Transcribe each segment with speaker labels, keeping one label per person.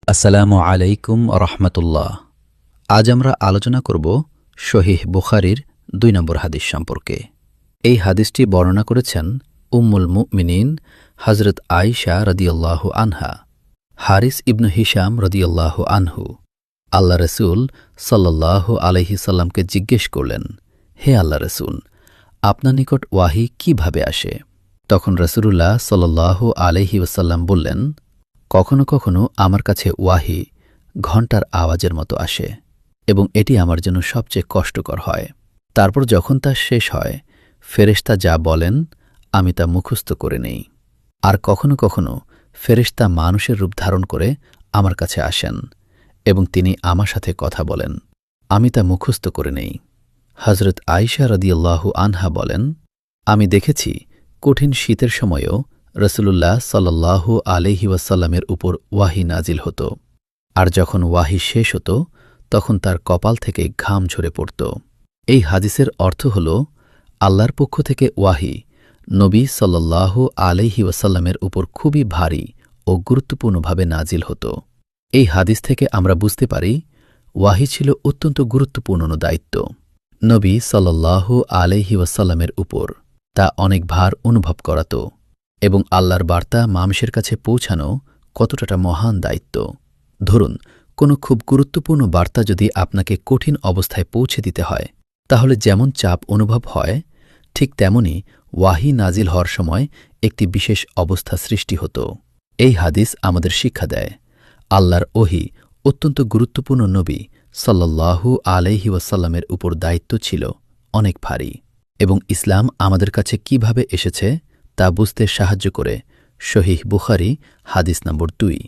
Speaker 1: আসসালামু আলাইকুম রহমতুল্লাহ। আজ আমরা আলোচনা করব সহিহ বুখারীর ২ নম্বর হাদিস সম্পর্কে। এই হাদিসটি বর্ণনা করেছেন উম্মুল মুমিনিন হজরত আয়েশা রাদিয়াল্লাহু আনহা। হারিস ইবনু হিশাম রাদিয়াল্লাহু আনহু আল্লাহ রসুল সাল্লাল্লাহু আলাইহি সাল্লামকে জিজ্ঞেস করলেন, হে আল্লাহ রসুল, আপনার নিকট ওয়াহি কিভাবে আসে? তখন রসুলুল্লাহ সাল্লাল্লাহু আলাইহি ওয়াসাল্লাম বললেন, কখনো কখনো আমার কাছে ওয়াহি ঘণ্টার আওয়াজের মতো আসে এবং এটি আমার জন্য সবচেয়ে কষ্টকর হয়। তারপর যখন তা শেষ হয়, ফেরেশতা যা বলেন আমি তা মুখস্থ করে নেই। আর কখনো কখনো ফেরেশতা মানুষের রূপ ধারণ করে আমার কাছে আসেন এবং তিনি আমার সাথে কথা বলেন, আমি তা মুখস্থ করে নেই। হজরত আয়েশা রাদিয়াল্লাহু আনহা বলেন, আমি দেখেছি কঠিন শীতের সময়ও রসুলুল্লাহ সাল্লাল্লাহু আলাইহি ওয়াসাল্লামের উপর ওয়াহি নাজিল হতো, আর যখন ওয়াহি শেষ হতো তখন তার কপাল থেকে ঘাম ঝরে পড়ত। এই হাদিসের অর্থ হল, আল্লাহর পক্ষ থেকে ওয়াহি নবী সাল্লাল্লাহু আলাইহি ওয়াসাল্লামের উপর খুবই ভারী ও গুরুত্বপূর্ণভাবে নাজিল হতো। এই হাদিস থেকে আমরা বুঝতে পারি ওয়াহি ছিল অত্যন্ত গুরুত্বপূর্ণ দায়িত্ব। নবী সাল্লাল্লাহু আলাইহি ওয়াসাল্লামের উপর তা অনেক ভার অনুভব করাত এবং আল্লাহর বার্তা মানুষের কাছে পৌঁছানো কতটা মহান দায়িত্ব। ধরুন, কোনো খুব গুরুত্বপূর্ণ বার্তা যদি আপনাকে কঠিন অবস্থায় পৌঁছে দিতে হয়, তাহলে যেমন চাপ অনুভব হয়, ঠিক তেমনি ওয়াহি নাজিল হওয়ার সময় একটি বিশেষ অবস্থা সৃষ্টি হতো। এই হাদিস আমাদের শিক্ষা দেয়, আল্লাহর ওহী অত্যন্ত গুরুত্বপূর্ণ নবী সাল্লাল্লাহু আলাইহি ওয়াসাল্লামের উপর দায়িত্ব ছিল অনেক ভারী, এবং ইসলাম আমাদের কাছে কিভাবে এসেছে তা বুঝতে সাহায্য করে সহিহ বুখারী হাদিস নম্বর ২।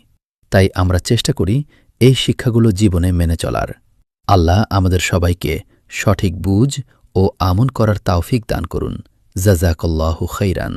Speaker 1: তাই আমরা চেষ্টা করি এই শিক্ষাগুলো জীবনে মেনে চলার। আল্লাহ আমাদের সবাইকে সঠিক বুঝ ও আমল করার তাওফিক দান করুন। জাযাকাল্লাহু খাইরান।